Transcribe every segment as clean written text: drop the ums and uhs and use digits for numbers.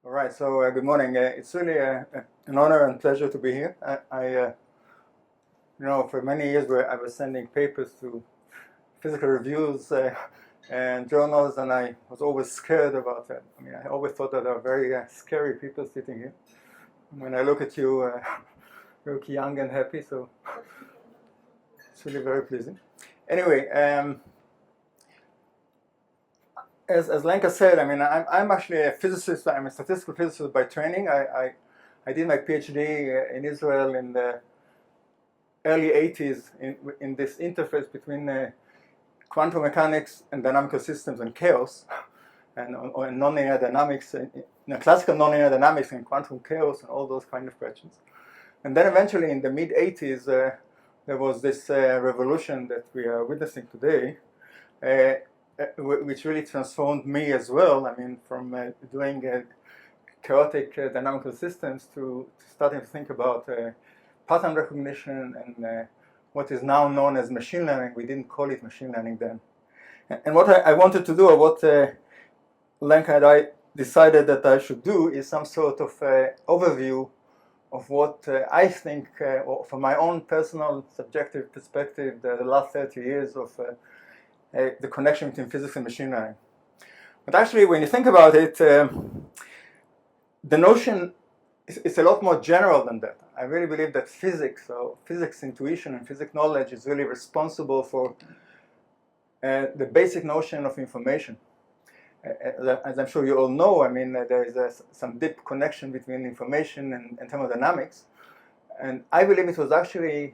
All right, so good morning. It's really an honor and pleasure to be here. For many years I was sending papers to physical reviews and journals, and I was always scared about that. I mean, I always thought that there are very scary people sitting here. When I look at you, you look young and happy, so it's really very pleasing. Anyway, as Lenka said, I mean, I'm actually a physicist. I'm a statistical physicist by training. I did my PhD in Israel in the early 80s in this interface between quantum mechanics and dynamical systems and chaos, and nonlinear dynamics, classical nonlinear dynamics and quantum chaos and all those kind of questions. And then eventually in the mid 80s, there was this revolution that we are witnessing today, which really transformed me as well. I mean, from doing chaotic dynamical systems to starting to think about pattern recognition and what is now known as machine learning. We didn't call it machine learning then. And what I wanted to do, or what Lenka and I decided that I should do, is some sort of overview of what I think, or from my own personal subjective perspective, the last 30 years of the connection between physics and machine learning. But actually, when you think about it, the notion is a lot more general than that. I really believe that physics, or physics intuition and physics knowledge, is really responsible for the basic notion of information. As I'm sure you all know, I mean, there is some deep connection between information and thermodynamics. And I believe it was actually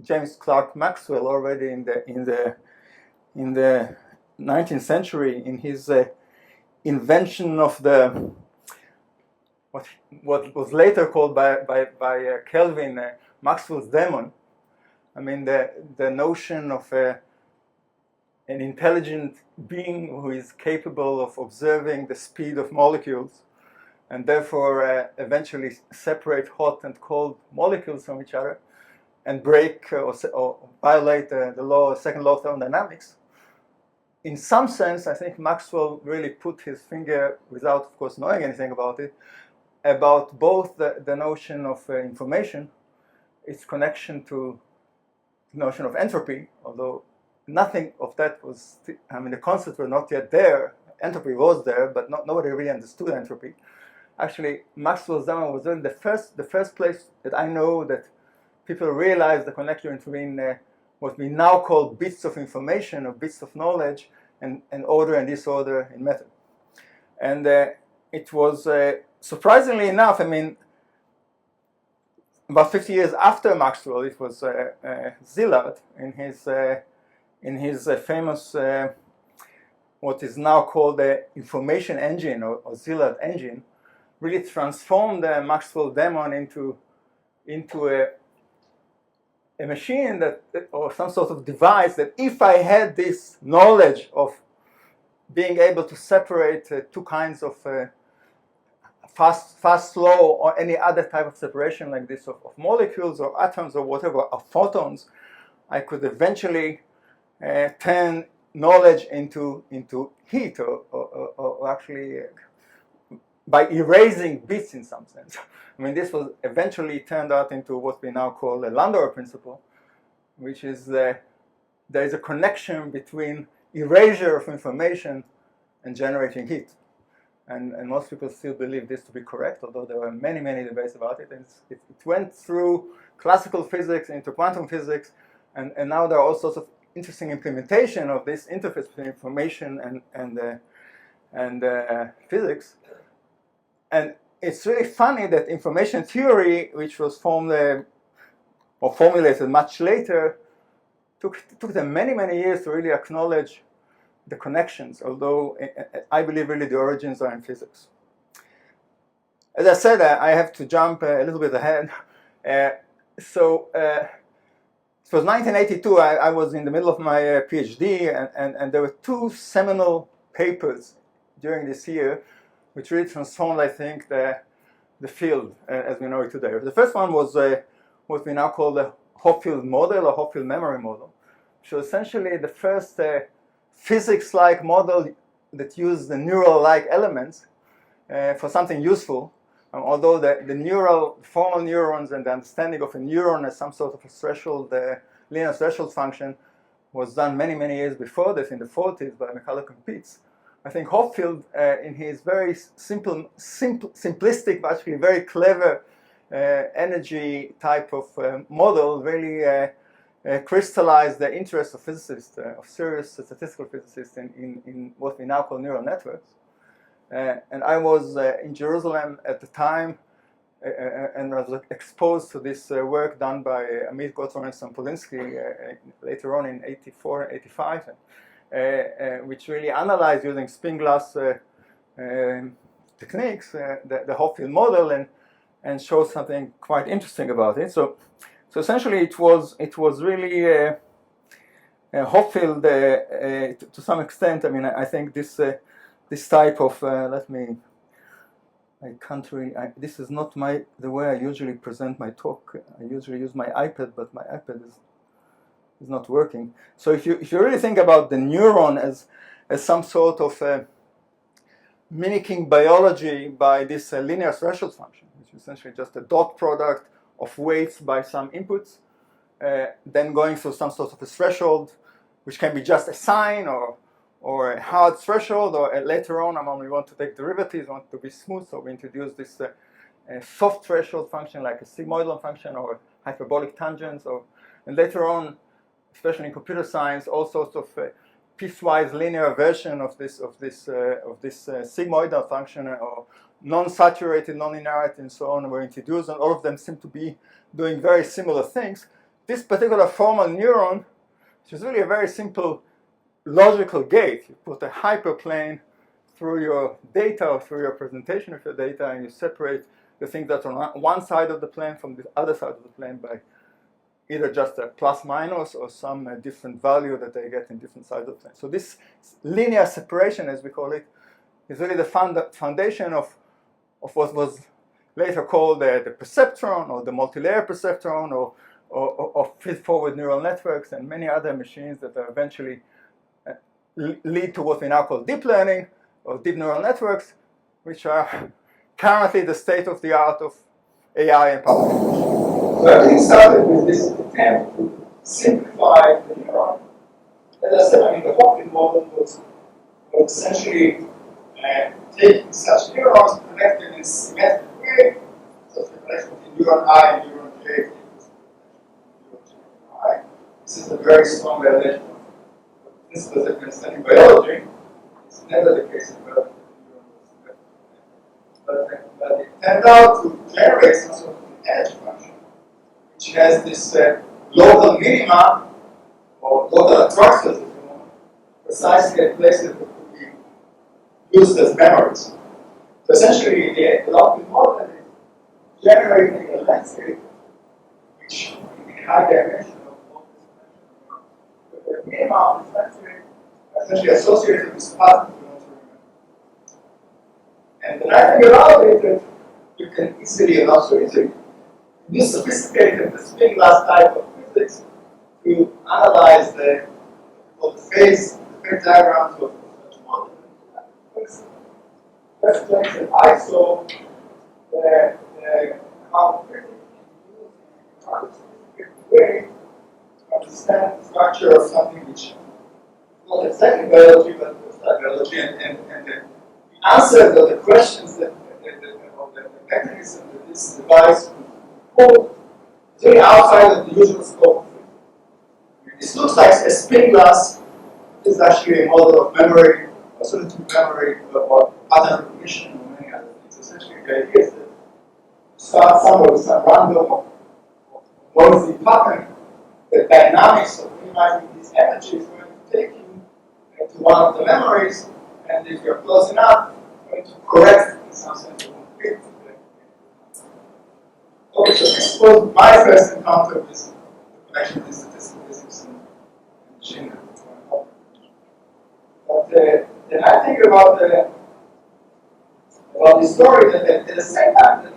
James Clerk Maxwell already in the 19th century, in his invention of the what was later called by Kelvin Maxwell's demon. I mean, the notion of an intelligent being who is capable of observing the speed of molecules, and therefore eventually separate hot and cold molecules from each other, and break or violate the second law of thermodynamics. In some sense, I think Maxwell really put his finger, without, of course, knowing anything about it, about both the notion of information, its connection to the notion of entropy, although nothing of that was, I mean, the concepts were not yet there. Entropy was there, but nobody really understood entropy. Actually, Maxwell's demon was really the first place that I know that people realized the connection between what we now call bits of information or bits of knowledge and order and disorder in matter. And it was, surprisingly enough, I mean, about 50 years after Maxwell, it was Szilard in his famous, what is now called the information engine or Szilard engine, really transformed the Maxwell demon into a machine that, or some sort of device that, if I had this knowledge of being able to separate two kinds of fast, slow, or any other type of separation like this of molecules or atoms or whatever, or photons, I could eventually turn knowledge into heat, or actually by erasing bits in some sense. I mean, this was eventually turned out into what we now call the Landauer principle, which is there is a connection between erasure of information and generating heat. And most people still believe this to be correct, although there were many, many debates about it. And it went through classical physics into quantum physics, and now there are all sorts of interesting implementation of this interface between information and physics. And it's really funny that information theory, which was formed or formulated much later, took them many, many years to really acknowledge the connections, although I believe really the origins are in physics. As I said, I have to jump a little bit ahead. So it was 1982, I was in the middle of my PhD, and there were two seminal papers during this year which really transformed, I think, the field as we know it today. The first one was what we now call the Hopfield model or Hopfield memory model, which was essentially the first physics-like model that used the neural-like elements for something useful. Although the formal neurons and the understanding of a neuron as some sort of a threshold, linear threshold function, was done many, many years before this, in the 40s, by McCulloch and Pitts. I think Hopfield, in his very simplistic, but actually very clever energy type of model, really crystallized the interest of physicists, of serious statistical physicists, in what we now call neural networks. And I was in Jerusalem at the time, and I was exposed to this work done by Amit Gottman and Sampolinsky later on in 84 and 85, which really analyzed using spin glass techniques the Hopfield model, and showed something quite interesting about it. So essentially, it was really Hopfield to some extent. I mean, I think this type of I can't really. This is not the way I usually present my talk. I usually use my iPad, but my iPad is not working. So if you really think about the neuron as some sort of mimicking biology by this linear threshold function, which is essentially just a dot product of weights by some inputs, then going through some sort of a threshold, which can be just a sign or a hard threshold, or later on, we want to take derivatives, want to be smooth, so we introduce this soft threshold function like a sigmoidal function or hyperbolic tangents, and later on, especially in computer science, all sorts of piecewise linear version of this sigmoidal function, or non-saturated nonlinearity, and so on, were introduced, and all of them seem to be doing very similar things. This particular formal neuron, which is really a very simple logical gate. You put a hyperplane through your data or through your presentation of your data, and you separate the things that are on one side of the plane from the other side of the plane by either just a plus minus or some different value that they get in different sides of the plane. So this linear separation, as we call it, is really the foundation of what was later called the perceptron, or the multi-layer perceptron, or feed-forward neural networks, and many other machines that are eventually lead to what we now call deep learning or deep neural networks, which are currently the state of the art of AI and power computations. So everything started with this attempt to simplify the neuron. As I said, the Hopfield model was essentially taking such neurons, connected in a symmetric way, so the connection between neuron I and neuron J. This is a very strong validation. This was a understanding biology. It's never the case in biology. But it turned out to generate some sort of an edge function, which has this local minima, or local attractors, if you want, precisely at places that could be used as memories. So essentially, the Hopfield model is generating a landscape which, in high dimension, the minima of this landscape essentially associated with this pattern we want to remember. And the nice thing about it is that you can easily, and not so easily, use sophisticated spin glass type of physics to analyze the phase diagrams of such models. Let's take that I saw how physics can use in a sophisticated way understand the structure of something which is not exactly biology, but it's like biology, and the answers or the questions that the mechanism that this device could hold is really outside of the usual scope of it. This looks like a spin glass. This is actually a model of memory, associative memory, or pattern recognition, or many other things. Essentially, the idea is that you start somewhere with some random noisy pattern. The dynamics of minimizing this energy is going to take you to one of the memories, and if you're close enough, it's going to correct in some sense the complete. Okay, so this was my first encounter with the connection between statistical physics and machine learning. But the nice thing about the story that at the same time,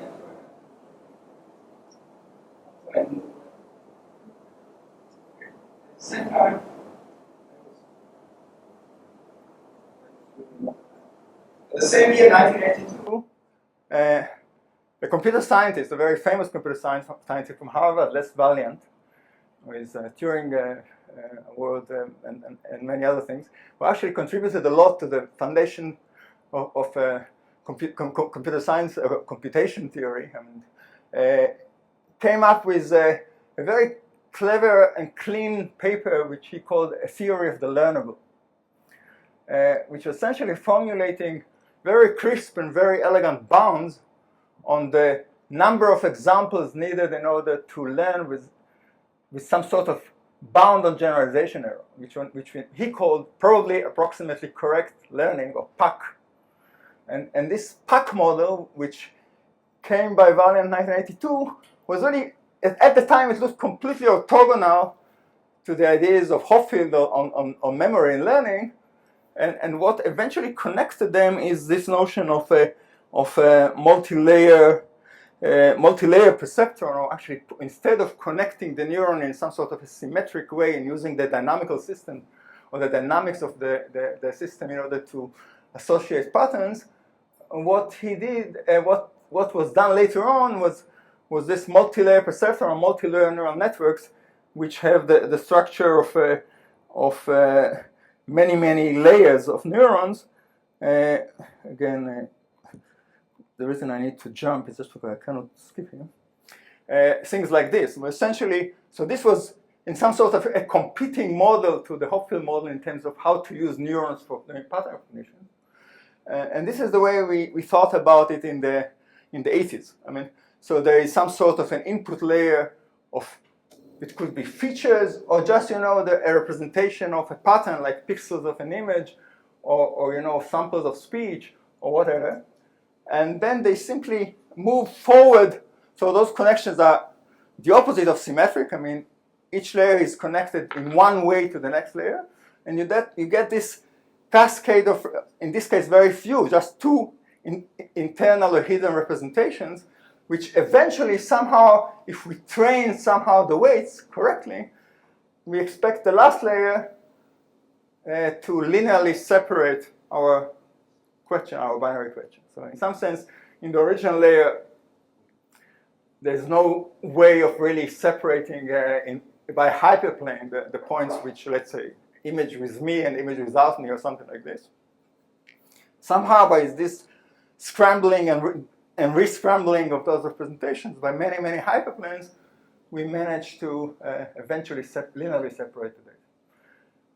same time, the same year, 1982, a computer scientist, a very famous computer scientist from Harvard, Les Valiant, with Turing Award and many other things, who actually contributed a lot to the foundation of computer science, computation theory. Came up with a very clever and clean paper which he called A Theory of the Learnable, which was essentially formulating very crisp and very elegant bounds on the number of examples needed in order to learn with some sort of bound on generalization error, which he called probably approximately correct learning, or PAC. And this PAC model, which came by Valiant in 1982, was really, at the time, it looked completely orthogonal to the ideas of Hopfield on memory and learning. And what eventually connected them is this notion of a multi-layer perceptron, or actually, instead of connecting the neuron in some sort of a symmetric way and using the dynamical system or the dynamics of the system in order to associate patterns, what he did, what was done later on was this multi-layer perceptron or multi-layer neural networks, which have the structure of many layers of neurons. Again, the reason I need to jump is just because I cannot skip here. Things like this. Essentially, so this was in some sort of a competing model to the Hopfield model in terms of how to use neurons for doing pattern recognition. And this is the way we thought about it in the 80s. So there is some sort of an input layer of, it could be features or just, a representation of a pattern like pixels of an image or samples of speech or whatever. And then they simply move forward. So those connections are the opposite of symmetric. Each layer is connected in one way to the next layer. And you get this cascade of, in this case, very few, just two internal or hidden representations, which eventually somehow, if we train somehow the weights correctly, we expect the last layer to linearly separate our question, our binary question. So in some sense, in the original layer, there's no way of really separating by hyperplane the points which, let's say, image with me and image without me or something like this. Somehow by this scrambling and re-scrambling of those representations by many hyperplanes, we managed to eventually linearly separate the data.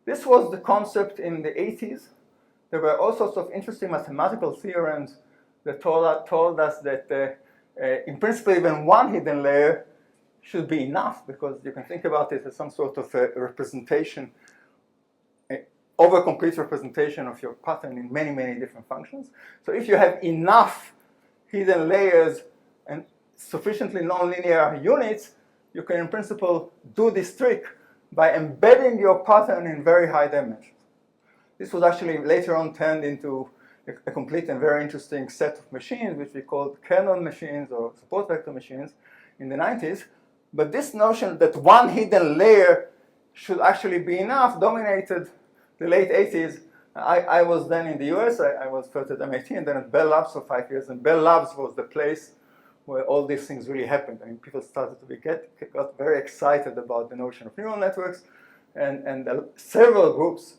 This was the concept in the 80s. There were all sorts of interesting mathematical theorems that told us that in principle even one hidden layer should be enough, because you can think about it as some sort of a representation, over complete representation of your pattern in many different functions. So if you have enough hidden layers and sufficiently nonlinear units, you can in principle do this trick by embedding your pattern in very high dimensions. This was actually later on turned into a complete and very interesting set of machines, which we called Kernel machines or support vector machines in the 90s. But this notion that one hidden layer should actually be enough dominated the late 80s. I was then in the US. I was first at MIT and then at Bell Labs for 5 years. And Bell Labs was the place where all these things really happened. People started to got very excited about the notion of neural networks. And several groups,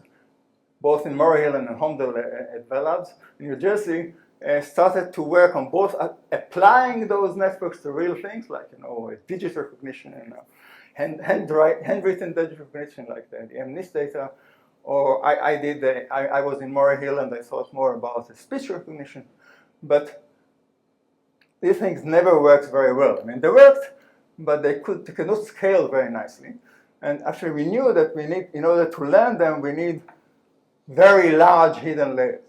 both in Murray Hill and in Homedale at Bell Labs in New Jersey, started to work on both applying those networks to real things like digit recognition and handwritten digit recognition like the MNIST data. Or I was in Murray Hill and I thought more about speech recognition. But these things never worked very well. They worked, but they could not scale very nicely. And actually we knew that we need, in order to learn them, we need very large hidden layers.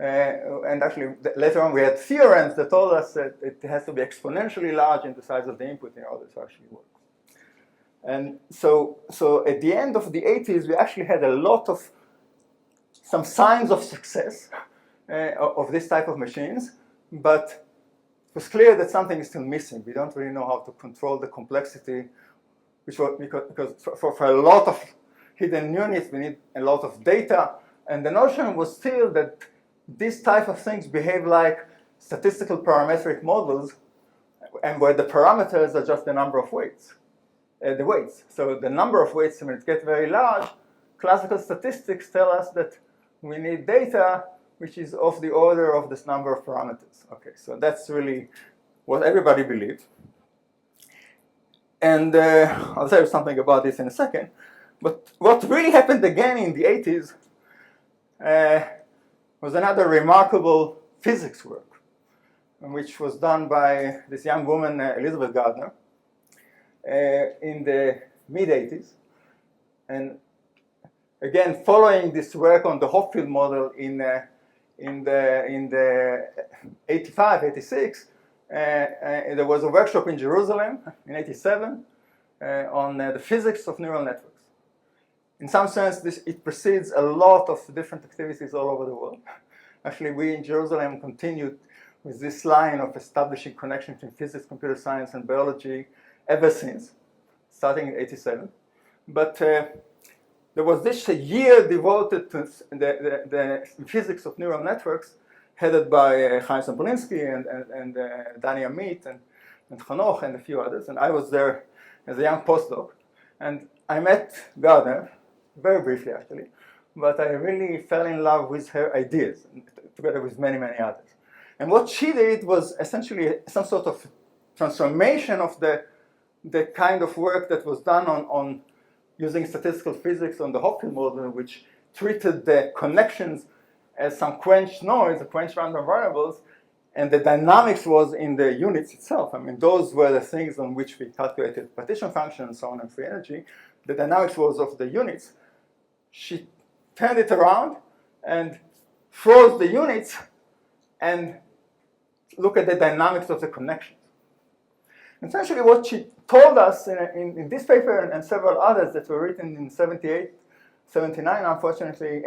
And actually later on we had theorems that told us that it has to be exponentially large in the size of the input in order to actually work. And so at the end of the 80s, we actually had a lot of some signs of success of this type of machines, but it was clear that something is still missing. We don't really know how to control the complexity, because for a lot of hidden units, we need a lot of data. And the notion was still that these type of things behave like statistical parametric models, and where the parameters are just the number of weights, the weights. So the number of weights, when it gets very large, classical statistics tell us that we need data which is of the order of this number of parameters. Okay, so that's really what everybody believes. And I'll tell you something about this in a second. But what really happened again in the 80s was another remarkable physics work, which was done by this young woman, Elizabeth Gardner, in the mid-80s. And again, following this work on the Hopfield model in the 85, 86, there was a workshop in Jerusalem in 87 on the physics of neural networks. In some sense, it precedes a lot of different activities all over the world. Actually, we in Jerusalem continued with this line of establishing connection between physics, computer science, and biology ever since, starting in 87. But there was this year devoted to the physics of neural networks, headed by Chaim Sampolinsky and Danny Amit and Chanoch and a few others. And I was there as a young postdoc. And I met Gardner, very briefly actually, but I really fell in love with her ideas, together with many, many others. And what she did was essentially some sort of transformation of the kind of work that was done on using statistical physics on the Hopfield model, which treated the connections as some quenched noise, quenched random variables, and the dynamics was in the units itself. I mean, those were the things on which we calculated partition functions and so on and free energy. The dynamics was of the units. She turned it around and froze the units and look at the dynamics of the connections. Essentially what she told us in this paper and several others that were written in 78, 79, unfortunately,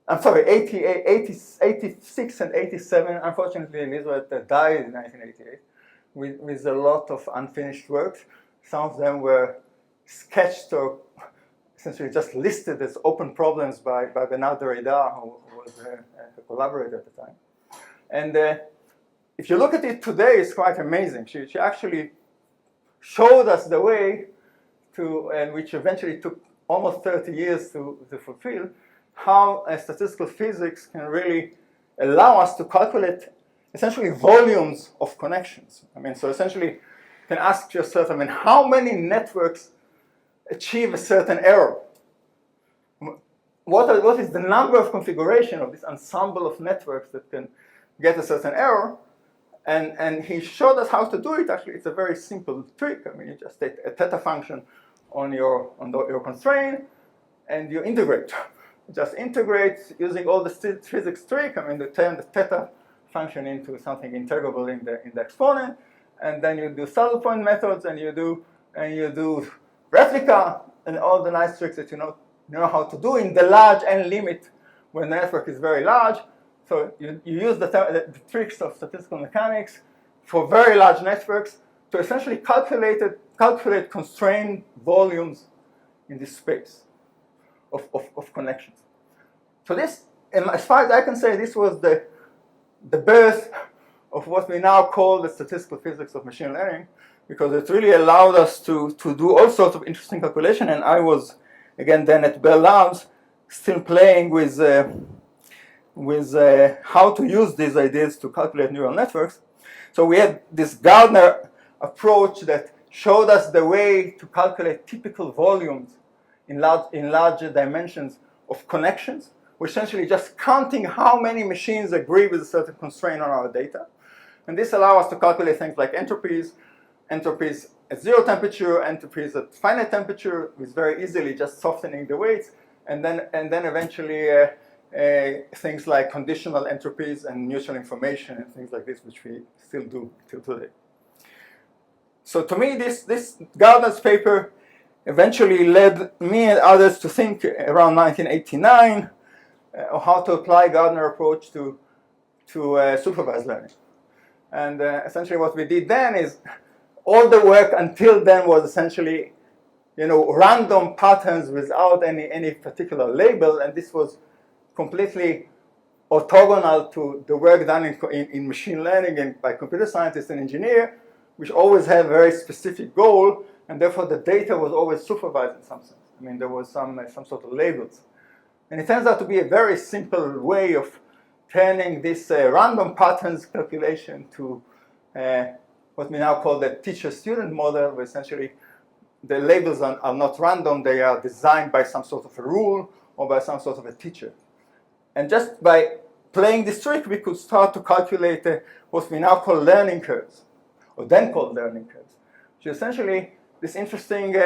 I'm sorry, 86 and 87, unfortunately Elizabeth died in 1988 with a lot of unfinished works. Some of them were sketched or essentially just listed as open problems by Bernard Derrida, who was a collaborator at the time. And if you look at it today, it's quite amazing. She actually showed us the way to, and which eventually took almost 30 years to fulfill, how statistical physics can really allow us to calculate essentially volumes of connections. I mean, so essentially you can ask yourself, I mean, how many networks achieve a certain error? What is the number of configuration of this ensemble of networks that can get a certain error? And he showed us how to do it. Actually, it's a very simple trick. I mean, you just take a theta function on your constraint, and you integrate. You just integrate using all the physics trick. I mean, you turn the theta function into something integrable in the exponent, and then you do saddle point methods, and you do replica, and all the nice tricks that you know how to do in the large n limit when the network is very large. So you use the tricks of statistical mechanics for very large networks to essentially calculate constrained volumes in this space of connections. So this, as far as I can say, this was the birth of what we now call the statistical physics of machine learning, because it really allowed us to do all sorts of interesting calculation. And I was, again, then at Bell Labs, still playing with how to use these ideas to calculate neural networks. So we had this Gardner approach that showed us the way to calculate typical volumes in larger dimensions of connections. We're essentially just counting how many machines agree with a certain constraint on our data. And this allows us to calculate things like entropies at zero temperature, entropies at finite temperature, with very easily just softening the weights, and then eventually things like conditional entropies and mutual information and things like this, which we still do till today. So to me, this Gardner's paper eventually led me and others to think around 1989 of how to apply Gardner approach to supervised learning. And essentially what we did then is all the work until then was essentially, random patterns without any particular label, and this was completely orthogonal to the work done in machine learning and by computer scientists and engineers, which always had a very specific goal, and therefore the data was always supervised in some sense. I mean, there was some sort of labels. And it turns out to be a very simple way of turning this random patterns calculation to what we now call the teacher-student model, where essentially the labels are not random, they are designed by some sort of a rule or by some sort of a teacher. And just by playing this trick, we could start to calculate what we now call learning curves, or then called learning curves, which is essentially this interesting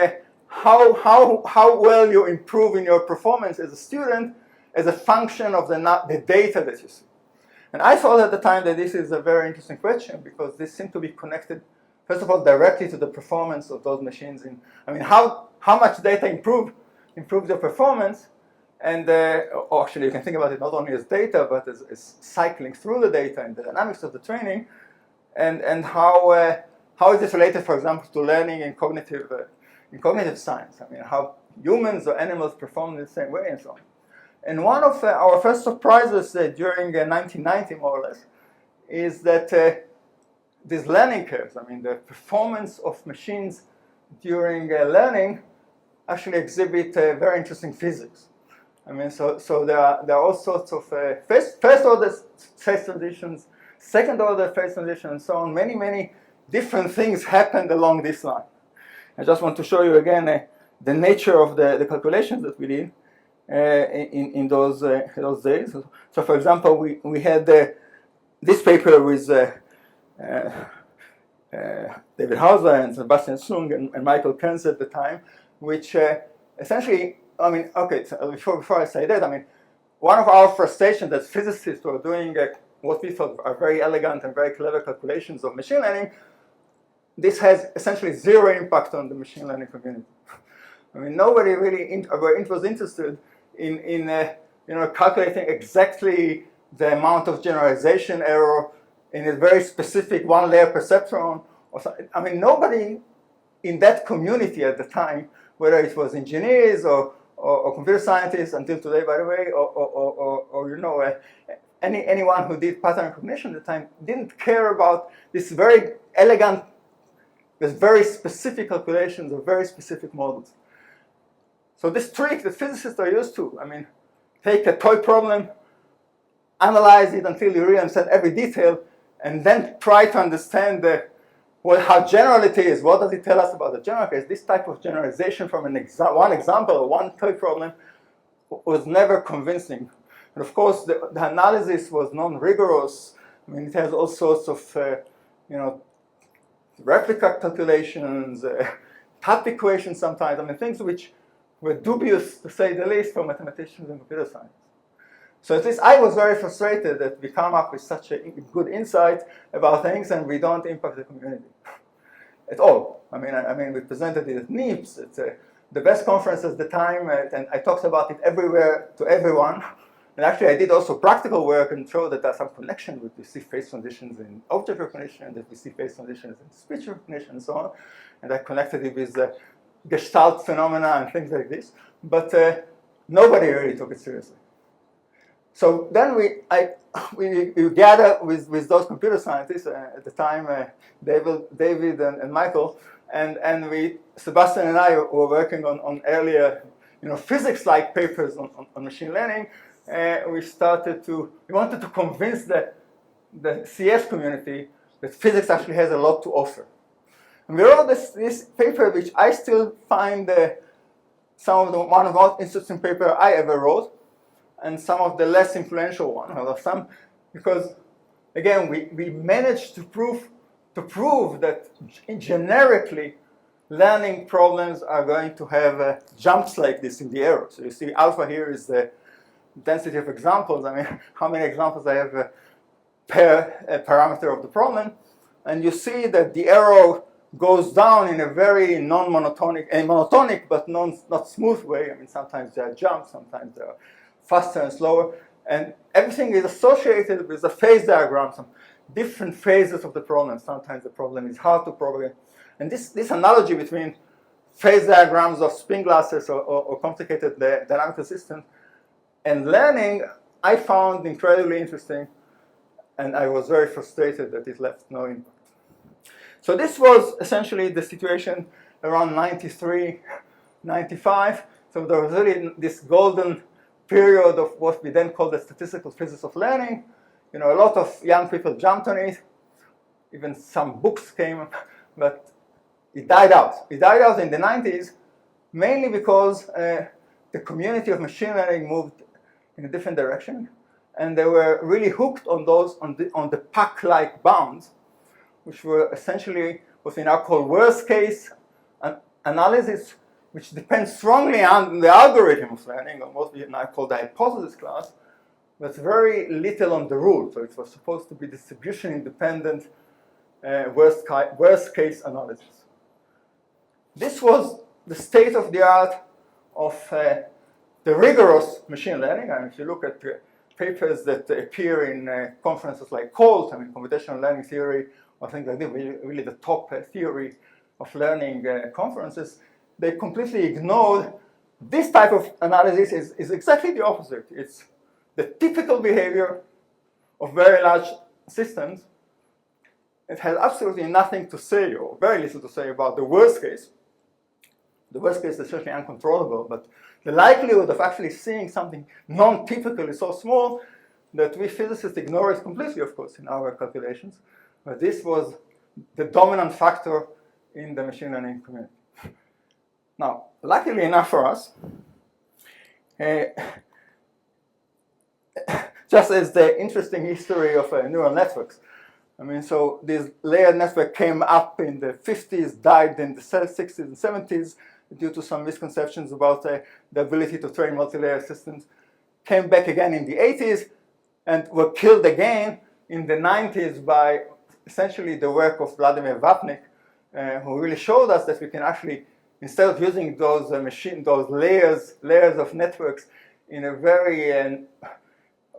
how well you improve in your performance as a student as a function of the data that you see. And I thought at the time that this is a very interesting question because this seemed to be connected, first of all, directly to the performance of those machines. How much data improves your performance, and or actually you can think about it not only as data, but as cycling through the data and the dynamics of the training, and how is this related, for example, to learning in cognitive science? I mean, how humans or animals perform in the same way and so on. And one of our first surprises during 1990, more or less, is that these learning curves, I mean, the performance of machines during learning actually exhibit very interesting physics. I mean, so there are all sorts of first-order phase transitions, second-order phase transitions, and so on. Many different things happened along this line. I just want to show you again the nature of the calculations that we did in those days. So, for example, we had this paper with David Hauser and Sebastian Sung and Michael Kernel at the time, which essentially, I mean, okay, so before I say that, I mean, one of our frustrations as physicists were doing what we thought are very elegant and very clever calculations of machine learning. This has essentially zero impact on the machine learning community. I mean, nobody really was interested in calculating exactly the amount of generalization error in a very specific one-layer perceptron. I mean, nobody in that community at the time, whether it was engineers or computer scientists until today, by the way, or anyone who did pattern recognition at the time, didn't care about this very elegant, this very specific calculations of very specific models. So this trick that physicists are used to, I mean, take a toy problem, analyze it until you really understand every detail, and then try to understand how general it is. What does it tell us about the general case? This type of generalization from one example or one toy problem was never convincing. And of course, the analysis was non-rigorous. I mean, it has all sorts of, replica calculations, tap equations sometimes. I mean, things which were dubious, to say the least, for mathematicians and computer science. So at least I was very frustrated that we come up with such a good insight about things and we don't impact the community at all. I mean, we presented it at NIPS. It's the best conference at the time, and I talked about it everywhere to everyone. And actually, I did also practical work and showed that there's some connection with we see phase transitions in object recognition, that we see phase transitions in speech recognition, and so on. And I connected it with Gestalt phenomena and things like this. But nobody really took it seriously. So then we gathered with those computer scientists at the time, David and Michael, and Sebastian and I were working on earlier, physics-like papers on machine learning. We wanted to convince the CS community that physics actually has a lot to offer. And we wrote this paper, which I still find one of the most interesting papers I ever wrote, and some of the less influential ones. Because again, we managed to prove that generically learning problems are going to have jumps like this in the error. So you see, alpha here is the density of examples. I mean, how many examples I have per parameter of the problem, and you see that the error goes down in a very monotonic but not smooth way. I mean, sometimes there are jumps, sometimes there are faster and slower, and everything is associated with a phase diagram, some different phases of the problem. Sometimes the problem is hard to propagate. And this analogy between phase diagrams of spin glasses or complicated dynamical systems and learning I found incredibly interesting, and I was very frustrated that it left no impact. So this was essentially the situation around 93, 95. So there was really this golden period of what we then called the statistical physics of learning. A lot of young people jumped on it. Even some books came, but it died out. It died out in the 90s, mainly because the community of machine learning moved in a different direction, and they were really hooked on those on the pack-like bounds, which were essentially what we now call worst case analysis, which depends strongly on the algorithm of learning, or what we now call the hypothesis class, but very little on the rule. So it was supposed to be distribution independent worst case analysis. This was the state of the art of the rigorous machine learning. And if you look at papers that appear in conferences like COLT, computational learning theory, or things like this, really the top theory of learning conferences, they completely ignored this type of analysis. Is exactly the opposite. It's the typical behavior of very large systems. It has absolutely nothing to say, or very little to say, about the worst case. The worst case is certainly uncontrollable, but the likelihood of actually seeing something non-typical is so small that we physicists ignore it completely, of course, in our calculations. But this was the dominant factor in the machine learning community. Now, luckily enough for us, just as the interesting history of neural networks. So this layered network came up in the 50s, died in the 60s and 70s due to some misconceptions about the ability to train multi-layer systems, came back again in the 80s, and were killed again in the 90s by essentially the work of Vladimir Vapnik, who really showed us that we can actually, instead of using those layers of networks in a very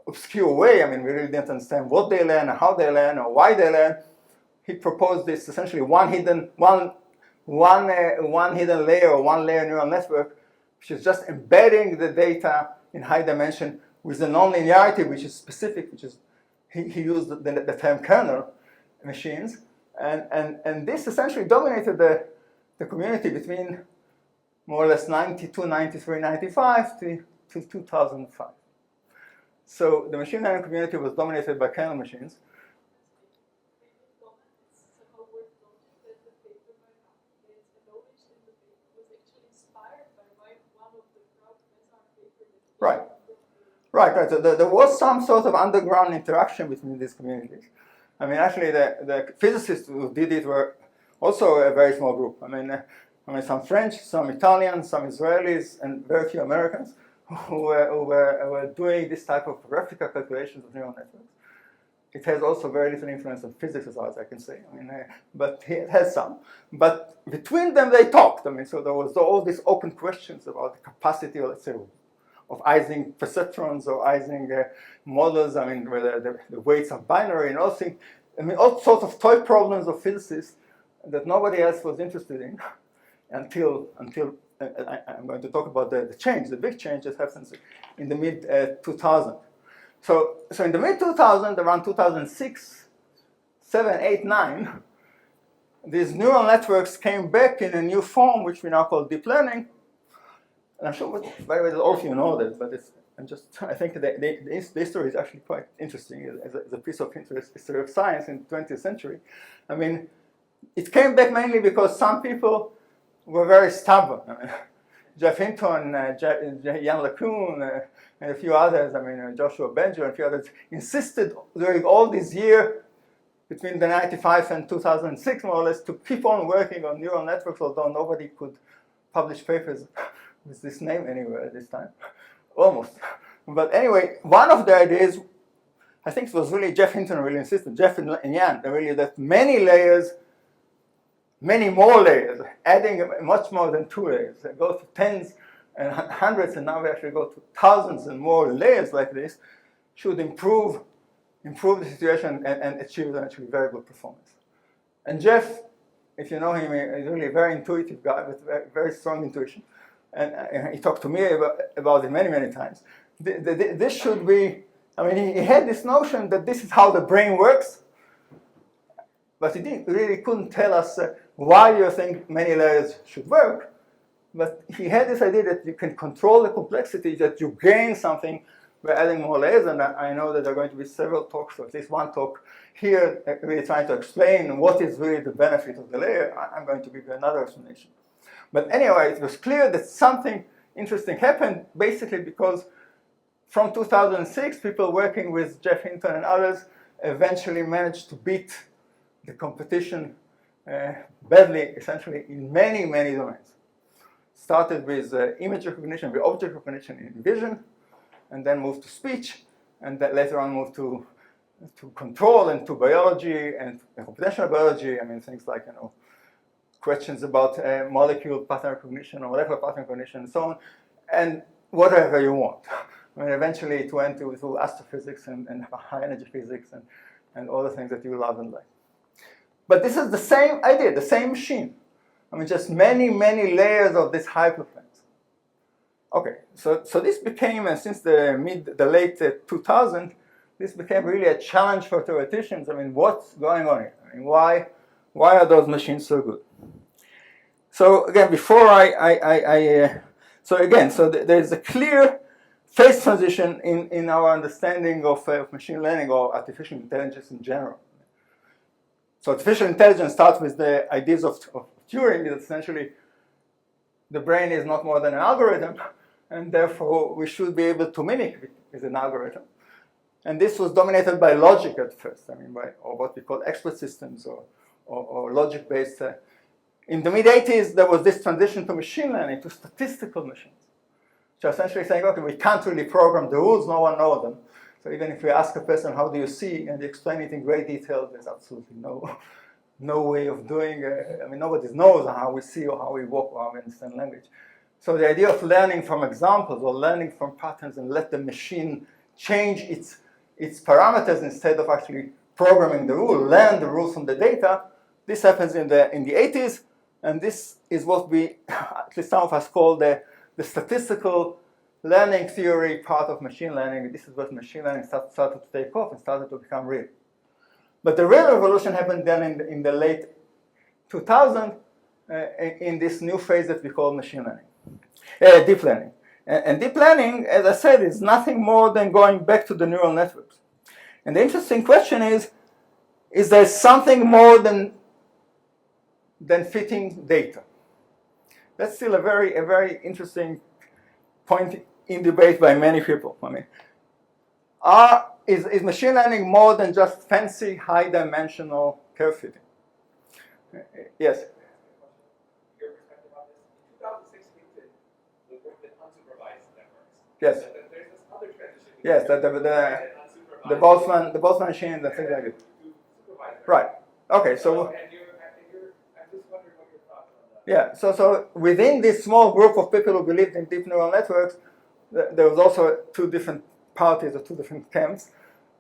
obscure way, we really didn't understand what they learn, or how they learn, or why they learn. He proposed this essentially one hidden layer, or one layer neural network, which is just embedding the data in high dimension with the nonlinearity, which is specific, which is he used the term kernel machines, and this essentially dominated the community between more or less 92, 93, 95 to 2005. So the machine learning community was dominated by kernel machines. Right. So there was some sort of underground interaction between these communities. Actually, the physicists who did it were also a very small group. Some French, some Italians, some Israelis, and very few Americans who were doing this type of graphical calculations of neural networks. It has also very little influence on physics, as far as I can say. But it has some. But between them, they talked. So there was all these open questions about the capacity, let's say, of Ising perceptrons or Ising models. Whether the weights are binary and all things. All sorts of toy problems of physicists that nobody else was interested in until I'm going to talk about the change, the big change that happens in the mid 2000s. So in the mid 2000s, around 2006, 7, 8, 9, these neural networks came back in a new form, which we now call deep learning. And I'm sure, by the way, all of you know this, but I think the history is actually quite interesting as a piece of history of science in the 20th century. It came back mainly because some people were very stubborn. Jeff Hinton, Jan LeCun, and a few others, Joshua Benjo and a few others, insisted during all this year between the 95 and 2006, more or less, to keep on working on neural networks, although nobody could publish papers with this name anywhere at this time, almost. But anyway, one of the ideas, I think it was really Jeff Hinton really insisted, Jeff and Jan, really that many more layers, adding much more than 2 layers. They go to tens and hundreds, and now we actually go to thousands and more layers like this, should improve the situation and achieve actually very good performance. And Jeff, if you know him, is really a very intuitive guy with very strong intuition. And he talked to me about it many, many times. This should be I mean, he had this notion that this is how the brain works, but he really couldn't tell us why you think many layers should work. But he had this idea that you can control the complexity, that you gain something by adding more layers, and I know that there are going to be several talks, or at least one talk here, really trying to explain what is really the benefit of the layer. I'm going to give you another explanation. But anyway, it was clear that something interesting happened, basically because from 2006, people working with Jeff Hinton and others eventually managed to beat the competition badly, essentially in many, many domains. Started with image recognition, with object recognition in vision, and then moved to speech, and then later on moved to control and to biology and computational biology. I mean, things like, questions about molecule pattern recognition or molecular pattern recognition and so on, and whatever you want. I mean, eventually it went to astrophysics and high energy physics and all the things that you love and like. But this is the same idea, the same machine. I mean, just many, many layers of this hyperplanes. Okay, so this became, since the late 2000s, this became really a challenge for theoreticians. I mean, what's going on here? I mean, why are those machines so good? So again, before there's a clear phase transition in our understanding of machine learning or artificial intelligence in general. So artificial intelligence starts with the ideas of Turing, that essentially the brain is not more than an algorithm, and therefore we should be able to mimic it with an algorithm. And this was dominated by logic at first, or what we call expert systems or logic-based. In the mid-80s, there was this transition to machine learning, to statistical machines, which are essentially saying, okay, we can't really program the rules, no one knows them. So even if we ask a person, how do you see, and they explain it in great detail, there's absolutely no way of doing it. I mean, nobody knows how we see or how we walk or how we understand language. So the idea of learning from examples or learning from patterns and let the machine change its parameters instead of actually programming the rule, learn the rules from the data, this happens in the 80s, and this is what we, at least some of us, call the statistical learning theory part of machine learning. This is what machine learning started to take off and started to become real. But the real revolution happened then in the late 2000s in this new phase that we call machine learning, deep learning. And deep learning, as I said, is nothing more than going back to the neural networks. And the interesting question is there something more than fitting data? That's still a very interesting point in debate by many people. I mean, is machine learning more than just fancy high-dimensional curve fitting? Yes? Your perspective on this. In 2006, we worked with unsupervised networks. Yes. There's this other transition. Yes, the Boltzmann machine, the things like it. Right. Okay, so. I'm just wondering what your thoughts on that. Yeah, so within this small group of people who believed in deep neural networks, there was also two different parties or two different camps.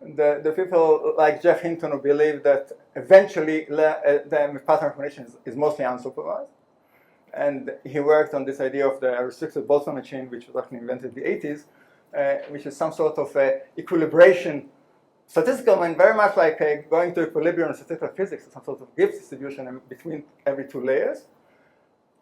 The people like Jeff Hinton who believed that eventually the pattern recognition is mostly unsupervised. And he worked on this idea of the restricted Boltzmann machine, which was actually invented in the 80s, which is some sort of equilibration. Statistical mean very much like going to equilibrium in statistical physics, some sort of Gibbs distribution between every two layers.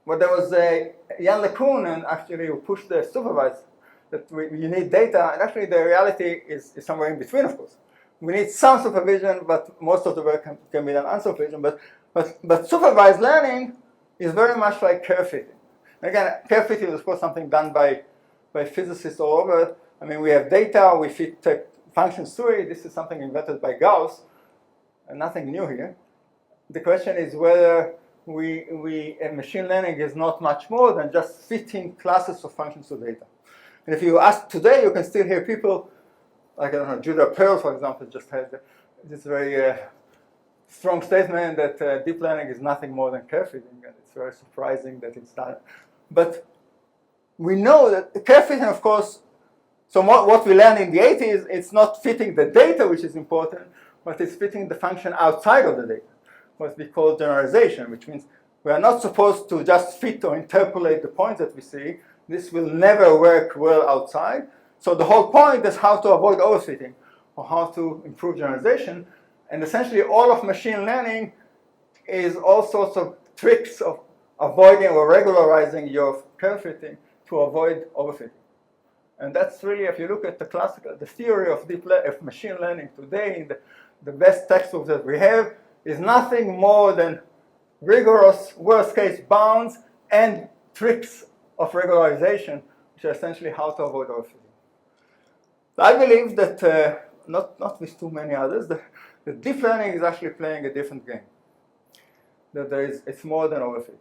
But there was Jan LeCun, and actually who pushed the supervised, that you need data, and actually the reality is somewhere in between, of course. We need some supervision, but most of the work can be done unsupervised. But supervised learning is very much like curve fitting. Again, curve fitting is of course something done by physicists all over. I mean, we have data, we fit functions to it. This is something invented by Gauss, and nothing new here. The question is whether machine learning is not much more than just fitting classes of functions to data. And if you ask today, you can still hear people, like, I don't know, Judah Pearl, for example, just had this very strong statement that deep learning is nothing more than curve fitting, and it's very surprising that it's done. But we know that the curve fitting, of course, so what we learned in the 80s, it's not fitting the data, which is important, but it's fitting the function outside of the data, what we call generalization, which means we are not supposed to just fit or interpolate the points that we see. This will never work well outside. So the whole point is how to avoid overfitting. or how to improve generalization. And essentially all of machine learning is all sorts of tricks of avoiding or regularizing your curve fitting to avoid overfitting. And that's really, if you look at the theory of machine learning today, the best textbook that we have is nothing more than rigorous worst-case bounds and tricks of regularization, which are essentially how to avoid overfitting. I believe that, not with too many others, the deep learning is actually playing a different game. That it's more than overfitting.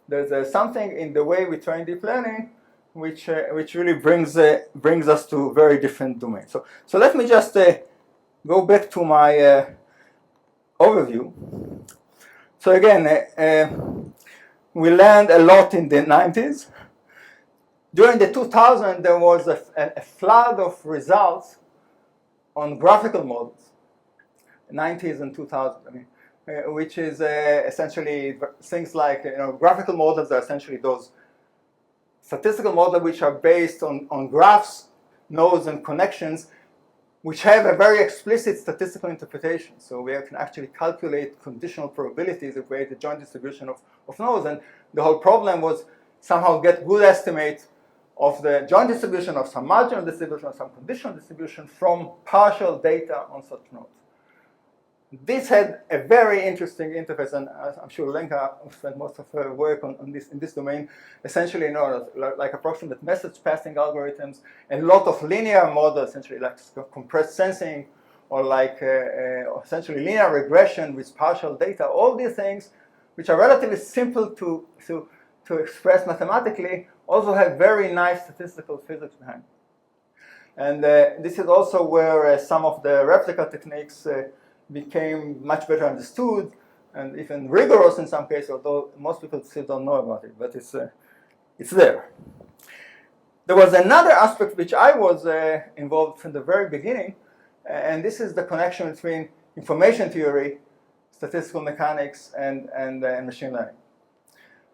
There's something in the way we train deep learning which really brings us to very different domains. So let me just go back to my overview. So again, we learned a lot in the 90s. During the 2000s, there was a flood of results on graphical models, 90s and 2000s, which is essentially things like, graphical models are essentially those statistical models which are based on graphs, nodes, and connections, which have a very explicit statistical interpretation. So we can actually calculate conditional probabilities to create a joint distribution of nodes. And the whole problem was somehow get good estimates of the joint distribution, of some marginal distribution, of some conditional distribution from partial data on such nodes. This had a very interesting interface, and I'm sure Lenka spent most of her work on this in this domain. Essentially, like approximate message passing algorithms, a lot of linear models, essentially like compressed sensing, or like essentially linear regression with partial data. All these things, which are relatively simple to express mathematically, also have very nice statistical physics behind it. And this is also where some of the replica techniques became much better understood and even rigorous in some cases, although most people still don't know about it, but it's there. There was another aspect which I was involved from the very beginning, and this is the connection between information theory, statistical mechanics, and machine learning.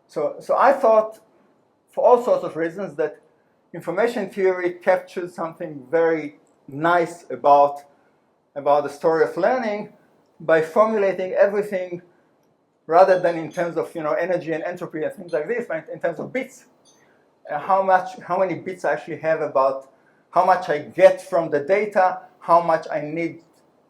So I thought, for all sorts of reasons, that information theory captures something very nice about the story of learning by formulating everything rather than in terms of energy and entropy and things like this, but in terms of bits. How many bits I actually have about how much I get from the data, how much I need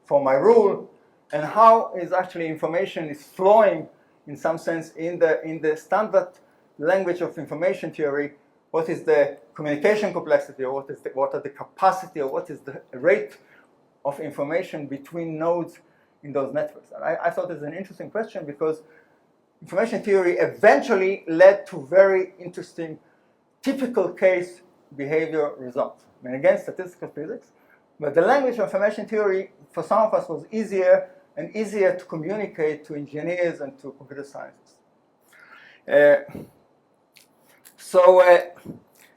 for my rule, and how is actually information is flowing in some sense in the standard language of information theory. What is the communication complexity, or what are the capacity, or what is the rate of information between nodes in those networks? And I thought it's an interesting question because information theory eventually led to very interesting typical case behavior results. Again, statistical physics, but the language of information theory for some of us was easier and easier to communicate to engineers and to computer scientists.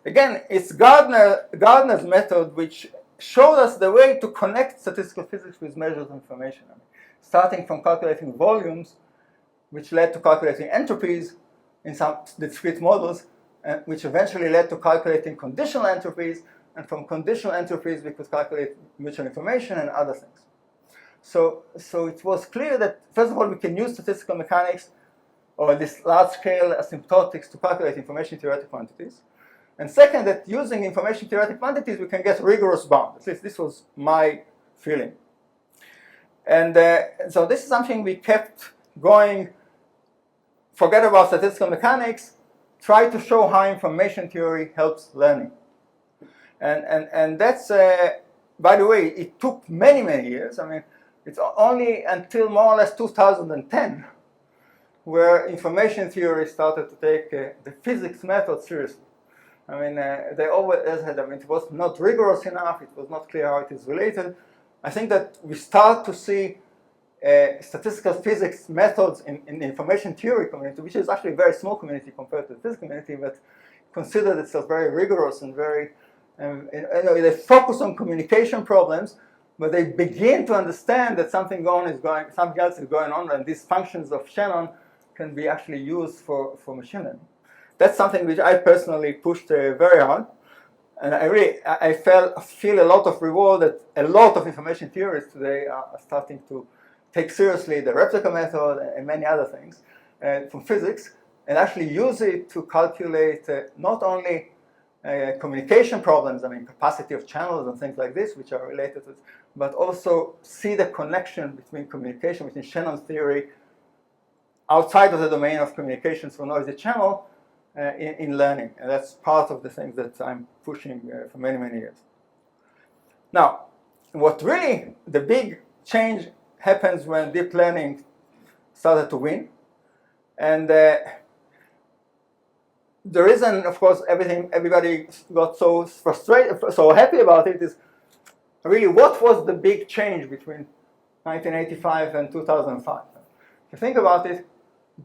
Again, it's Gardner's method which showed us the way to connect statistical physics with measures of information. Starting from calculating volumes, which led to calculating entropies in some discrete models, which eventually led to calculating conditional entropies, and from conditional entropies we could calculate mutual information and other things. So it was clear that, first of all, we can use statistical mechanics or this large-scale asymptotics to calculate information theoretic quantities. And second, that using information theoretic quantities, we can get rigorous bounds. At least this was my feeling. And so this is something we kept going. Forget about statistical mechanics. Try to show how information theory helps learning. And that's, by the way, it took many, many years. It's only until more or less 2010 where information theory started to take the physics method seriously. They always had, it was not rigorous enough, it was not clear how it is related. I think that we start to see statistical physics methods in the information theory community, which is actually a very small community compared to the physics community, but considered itself very rigorous and very, they focus on communication problems, but they begin to understand that something else is going on, and these functions of Shannon can be actually used for machine learning. That's something which I personally pushed very hard. And I feel a lot of reward that a lot of information theorists today are starting to take seriously the replica method and many other things from physics, and actually use it to calculate not only communication problems, I mean capacity of channels and things like this, which are related to it, but also see the connection between communication, between Shannon theory, outside of the domain of communications for noisy channel in learning. And that's part of the things that I'm pushing for many, many years. Now, what really the big change happens when deep learning started to win. And the reason, of course, everybody got so frustrated, so happy about it is really what was the big change between 1985 and 2005. If you think about it,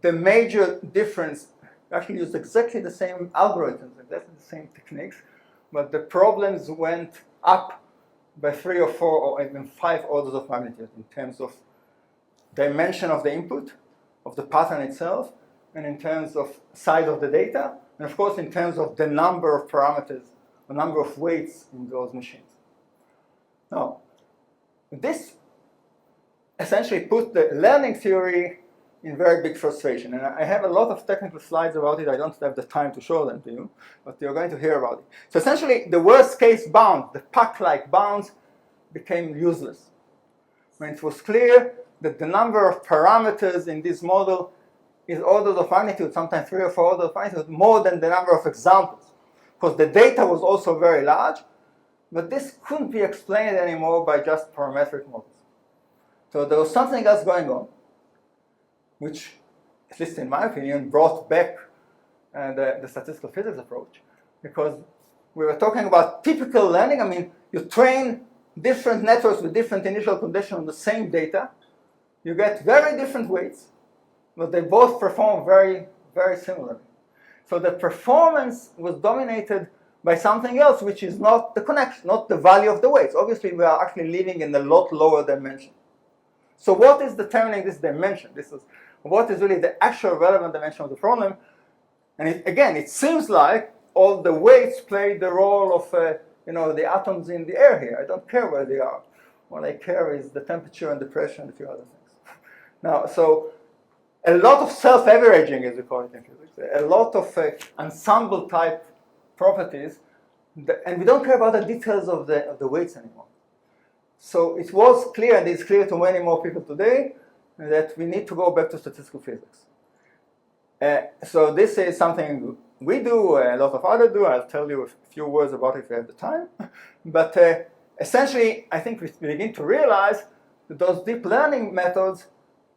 the major difference actually used exactly the same algorithms, exactly the same techniques, but the problems went up by 3 or 4 or even 5 orders of magnitude in terms of dimension of the input, of the pattern itself, and in terms of size of the data, and of course in terms of the number of parameters, the number of weights in those machines. Now, this essentially put the learning theory in very big frustration. And I have a lot of technical slides about it. I don't have the time to show them to you, but you're going to hear about it. So essentially, the worst case bounds, the Pac-like bounds, became useless. When it was clear that the number of parameters in this model is orders of magnitude, sometimes 3 or 4 orders of magnitude, more than the number of examples. Because the data was also very large, but this couldn't be explained anymore by just parametric models. So there was something else going on, which, at least in my opinion, brought back the statistical physics approach. Because we were talking about typical learning. I mean, you train different networks with different initial conditions on the same data. You get very different weights, but they both perform very, very similarly. So the performance was dominated by something else, which is not the connection, not the value of the weights. Obviously, we are actually living in a lot lower dimension. So what is determining this dimension? This is what is really the actual relevant dimension of the problem. And it seems like all the weights play the role of the atoms in the air here. I don't care where they are. What I care is the temperature and the pressure and a few other things. Now, so a lot of self-averaging, as we call it in physics, a lot of ensemble type properties, and we don't care about the details of the weights anymore. So it was clear, and it's clear to many more people today, that we need to go back to statistical physics. So this is something we do, a lot of others do. I'll tell you a few words about it if we have the time. But essentially, I think we begin to realize that those deep learning methods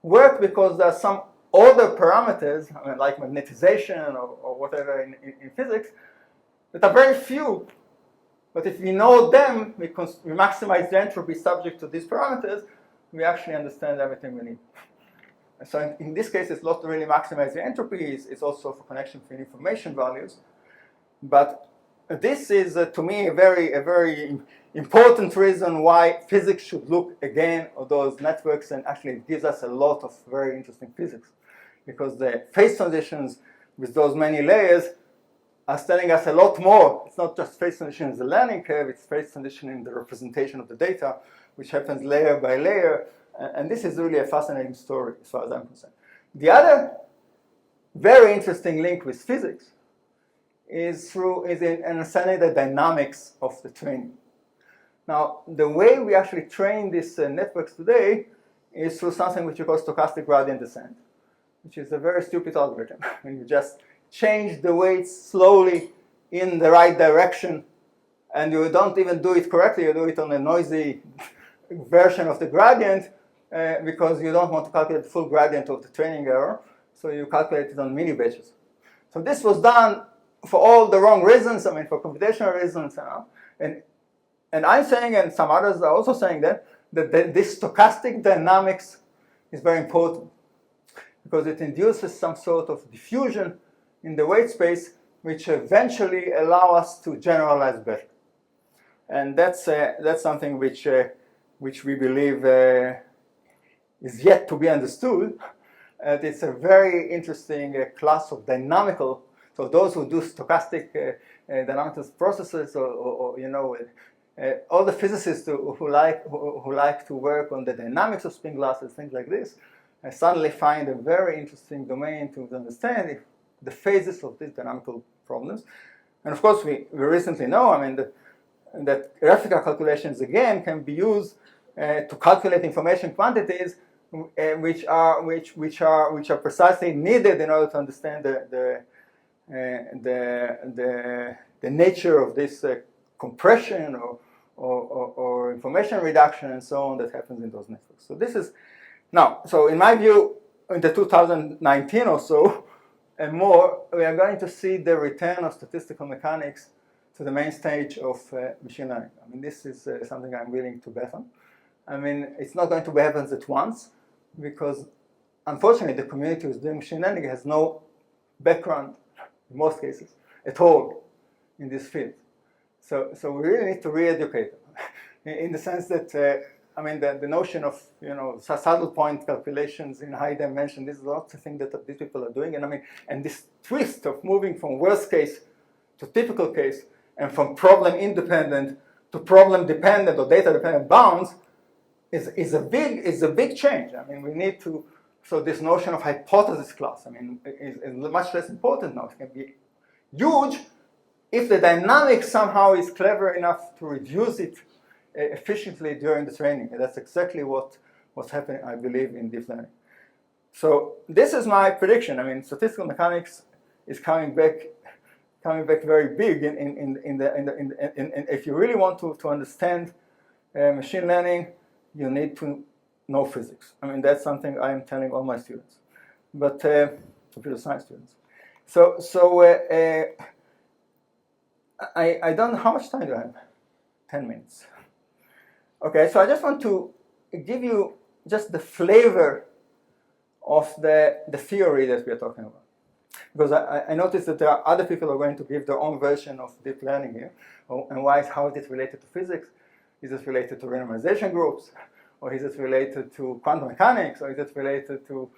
work because there are some other parameters, I mean, like magnetization or whatever in physics, that are very few. But if we know them, we maximize the entropy subject to these parameters, we actually understand everything we need. And so in this case, it's not really maximize the entropy, it's also for connection between information values. But this is, to me, a very important reason why physics should look again at those networks, and actually it gives us a lot of very interesting physics. Because the phase transitions with those many layers are telling us a lot more. It's not just phase transition in the learning curve, it's phase transition in the representation of the data, which happens layer by layer. And this is really a fascinating story as far as I'm concerned. The other very interesting link with physics is in understanding the dynamics of the training. Now, the way we actually train these networks today is through something which we call stochastic gradient descent, which is a very stupid algorithm. And you just change the weights slowly in the right direction, and you don't even do it correctly. You do it on a noisy version of the gradient because you don't want to calculate the full gradient of the training error, so you calculate it on mini batches. So this was done for all the wrong reasons, I mean, for computational reasons. And I'm saying, and some others are also saying that this stochastic dynamics is very important because it induces some sort of diffusion in the weight space, which eventually allow us to generalize better. And that's something which we believe is yet to be understood. It's a very interesting class of dynamical. So those who do stochastic dynamics processes, or you know, all the physicists who like to work on the dynamics of spin glasses, things like this, suddenly find a very interesting domain to understand the phases of these dynamical problems. And of course, we recently know, I mean, that graphical calculations again can be used to calculate information quantities which are precisely needed in order to understand the nature of this compression or information reduction and so on that happens in those networks. So this is now. So in my view, in the 2019 or so and more, we are going to see the return of statistical mechanics to the main stage of machine learning. I mean, this is something I'm willing to bet on. I mean, it's not going to happen at once because, unfortunately, the community who's doing machine learning has no background, in most cases, at all in this field. So we really need to re-educate them in the sense that, I mean, the notion of, you know, saddle point calculations in high dimension, this is not the thing that these people are doing. And I mean, and this twist of moving from worst case to typical case and from problem independent to problem dependent or data dependent bounds is a big change. I mean, we need to, so this notion of hypothesis class, I mean, is much less important now. It can be huge if the dynamics somehow is clever enough to reduce it efficiently during the training. And that's exactly what's happening, I believe, in deep learning. So this is my prediction. I mean, statistical mechanics is coming back very big. If you really want to understand machine learning, you need to know physics. I mean, that's something I am telling all my students, but computer science students. I don't know how much time do I have. 10 minutes. Okay, so I just want to give you just the flavor of the theory that we are talking about. Because I noticed that there are other people who are going to give their own version of deep learning here. And how is it related to physics? Is it related to randomization groups? Or is it related to quantum mechanics? Or is it related to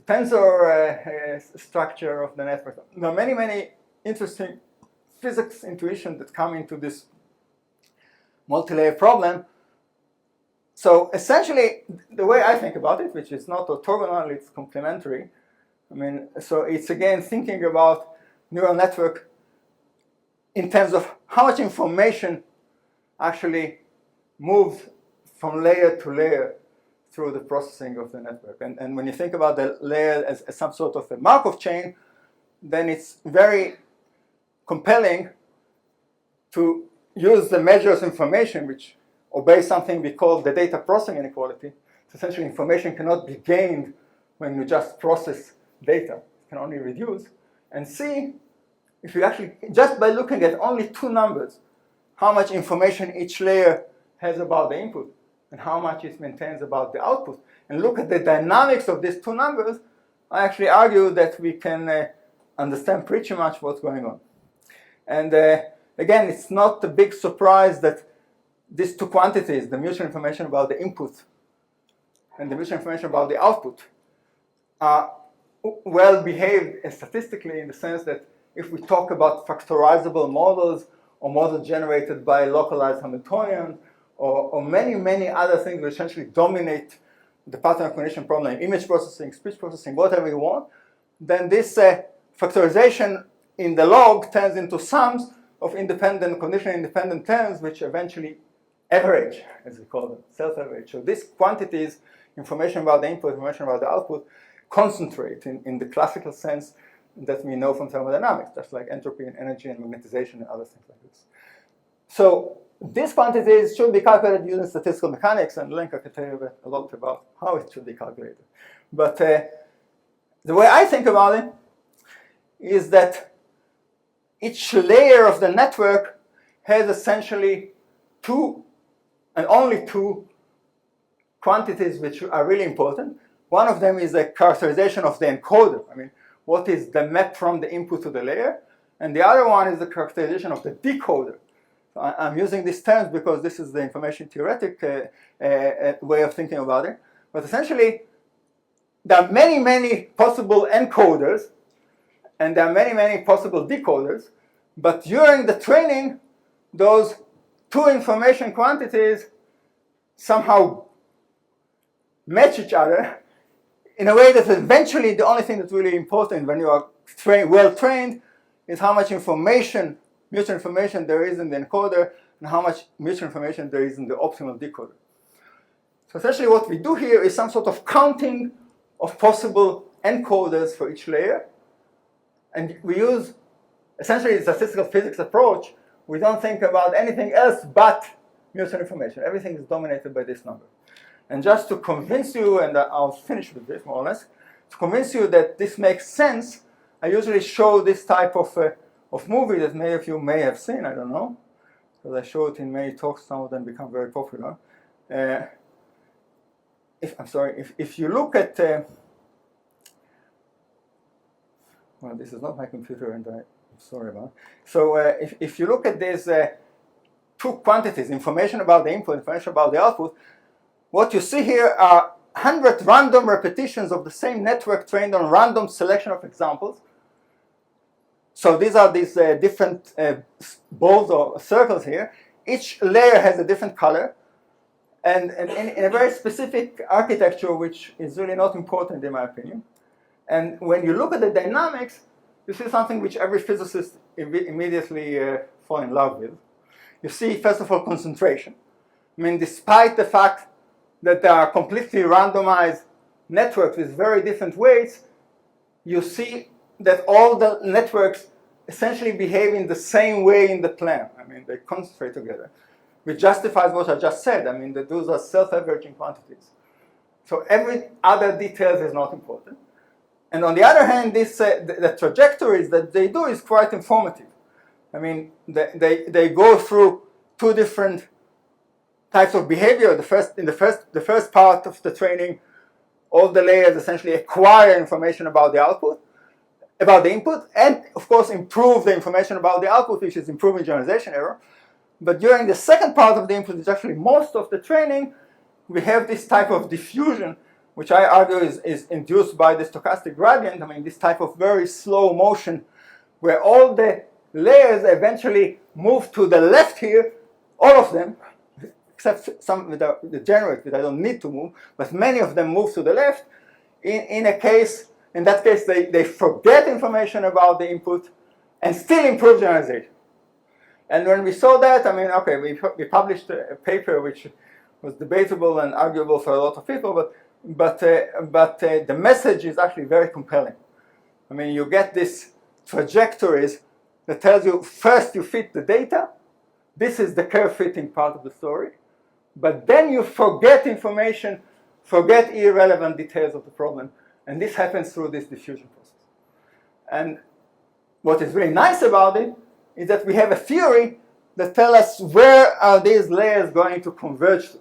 tensor structure of the network? There are many, many interesting physics intuitions that come into this multi-layer problem. So essentially, the way I think about it, which is not orthogonal, it's complementary. I mean, so it's again thinking about neural network in terms of how much information actually moves from layer to layer through the processing of the network. And when you think about the layer as some sort of a Markov chain, then it's very compelling to use the measures information, which obey something we call the data processing inequality. So essentially, information cannot be gained when you just process data. It can only reduce. And see if you actually, just by looking at only two numbers, how much information each layer has about the input and how much it maintains about the output. And look at the dynamics of these two numbers, I actually argue that we can understand pretty much what's going on. And again, it's not a big surprise that these two quantities, the mutual information about the input and the mutual information about the output, are well behaved statistically in the sense that if we talk about factorizable models or models generated by localized Hamiltonian or many, many other things which essentially dominate the pattern recognition problem, image processing, speech processing, whatever you want, then this factorization in the log turns into sums of independent, conditionally independent terms, which eventually average, as we call them, self-average. So these quantities, information about the input, information about the output, concentrate in the classical sense that we know from thermodynamics, just like entropy and energy and magnetization and other things like this. So these quantities should be calculated using statistical mechanics, and Lenka can tell you a lot about how it should be calculated. But the way I think about it is that each layer of the network has essentially two and only two quantities which are really important. One of them is a characterization of the encoder. I mean, what is the map from the input to the layer? And the other one is the characterization of the decoder. So I'm using these terms because this is the information theoretic way of thinking about it. But essentially, there are many, many possible encoders, and there are many, many possible decoders. But during the training, those two information quantities somehow match each other in a way that eventually the only thing that's really important when you are well trained is how much information, mutual information there is in the encoder and how much mutual information there is in the optimal decoder. So essentially what we do here is some sort of counting of possible encoders for each layer. And we use essentially the statistical physics approach. We don't think about anything else but mutual information. Everything is dominated by this number. And just to convince you, and I'll finish with this more or less, to convince you that this makes sense, I usually show this type of movie that many of you may have seen, I don't know, because I show it in many talks, some of them become very popular. If you look at, well, this is not my computer, and I'm sorry about it. So if you look at these two quantities, information about the input, information about the output, what you see here are 100 random repetitions of the same network trained on random selection of examples. So these are these different balls or circles here. Each layer has a different color. And in a very specific architecture, which is really not important in my opinion. And when you look at the dynamics, you see something which every physicist immediately fall in love with. You see, first of all, concentration. I mean, despite the fact that there are completely randomized networks with very different weights, you see that all the networks essentially behave in the same way in the plane. I mean, they concentrate together, which justifies what I just said. I mean, that those are self-averaging quantities. So every other detail is not important. And on the other hand, this, the trajectories that they do is quite informative. I mean, they go through two different types of behavior. The first part of the training, all the layers essentially acquire information about the output, about the input, and of course improve the information about the output, which is improving generalization error. But during the second part of the input, which is actually most of the training, we have this type of diffusion, which I argue is induced by the stochastic gradient. I mean, this type of very slow motion where all the layers eventually move to the left here, all of them, except some with the generate that I don't need to move, but many of them move to the left. In that case, they forget information about the input and still improve generalization. And when we saw that, I mean, okay, we published a paper which was debatable and arguable for a lot of people, but the message is actually very compelling. I mean, you get these trajectories that tells you first you fit the data. This is the curve fitting part of the story. But then you forget information, forget irrelevant details of the problem. And this happens through this diffusion process. And what is really nice about it is that we have a theory that tells us where are these layers going to converge to.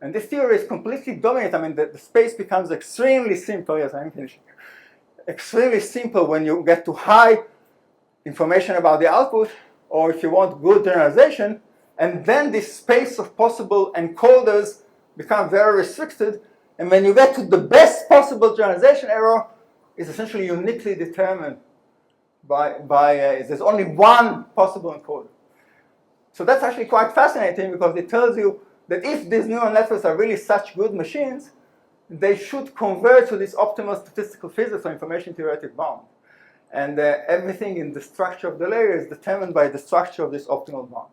And this theory is completely dominant. I mean, the space becomes extremely simple. Yes, I'm finishing. Extremely simple when you get to high information about the output, or if you want good generalization, and then this space of possible encoders become very restricted. And when you get to the best possible generalization error, it's essentially uniquely determined by there's only one possible encoder. So that's actually quite fascinating because it tells you that if these neural networks are really such good machines, they should converge to this optimal statistical physics or information theoretic bound. And everything in the structure of the layer is determined by the structure of this optimal bound.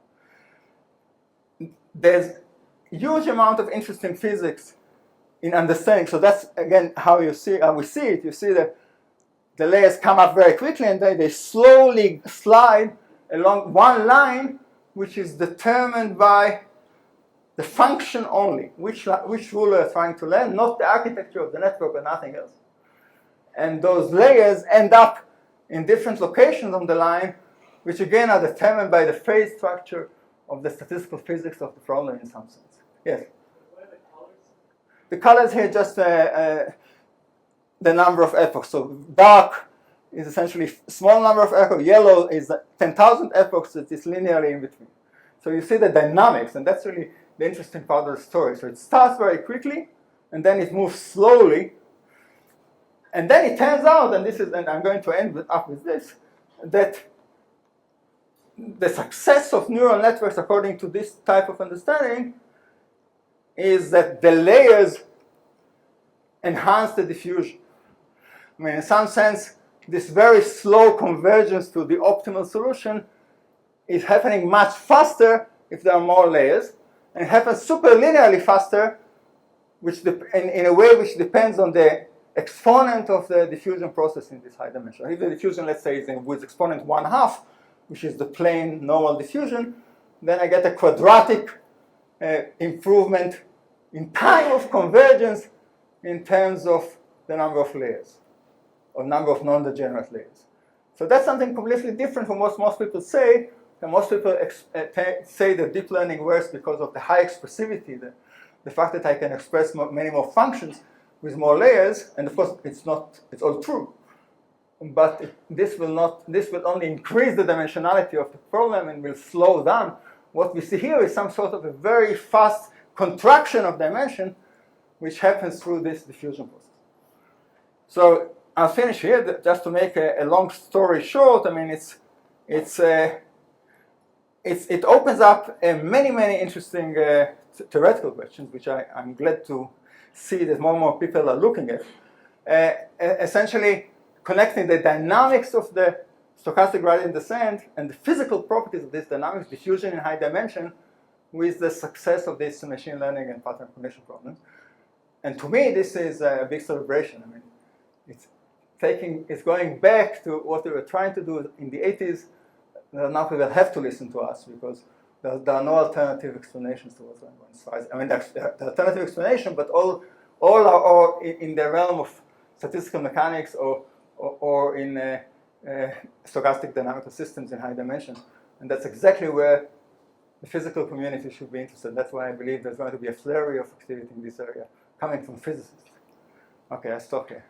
There's a huge amount of interesting physics in understanding. So that's, again, how we see it. You see that the layers come up very quickly and they slowly slide along one line, which is determined by the function only, which rule we're trying to learn, not the architecture of the network or nothing else. And those layers end up in different locations on the line, which again are determined by the phase structure of the statistical physics of the problem in some sense. Yes? What are the colors? The colors here just the number of epochs. So dark is essentially small number of epochs. Yellow is 10,000 epochs that is linearly in between. So you see the dynamics, and that's really the interesting part of the story. So it starts very quickly, and then it moves slowly. And then it turns out, and I'm going to end up with this, that the success of neural networks, according to this type of understanding, is that the layers enhance the diffusion. I mean, in some sense, this very slow convergence to the optimal solution is happening much faster if there are more layers, and it happens superlinearly faster, which in a way which depends on the exponent of the diffusion process in this high dimension. If the diffusion, let's say, is with exponent 1/2, which is the plane normal diffusion, then I get a quadratic improvement in time of convergence in terms of the number of layers, or number of non-degenerate layers. So that's something completely different from what most people say. And most people say that deep learning works because of the high expressivity, the fact that I can express many more functions with more layers, and of course it's all true. But this will only increase the dimensionality of the problem and will slow down. What we see here is some sort of a very fast contraction of dimension, which happens through this diffusion process. So I'll finish here, just to make a long story short. I mean, it opens up many interesting theoretical questions, which I'm glad to see that more and more people are looking at. Essentially, connecting the dynamics of the stochastic gradient descent and the physical properties of this dynamics, diffusion in high dimension, with the success of this machine learning and pattern recognition problems. And to me, this is a big celebration. I mean, it's going back to what we were trying to do in the 80s. Now people have to listen to us because there are no alternative explanations to what's going on. I mean, the alternative explanation, but all are in the realm of statistical mechanics or in stochastic dynamical systems in high dimension. And that's exactly where the physical community should be interested. That's why I believe there's going to be a flurry of activity in this area coming from physicists. Okay, I'll stop here.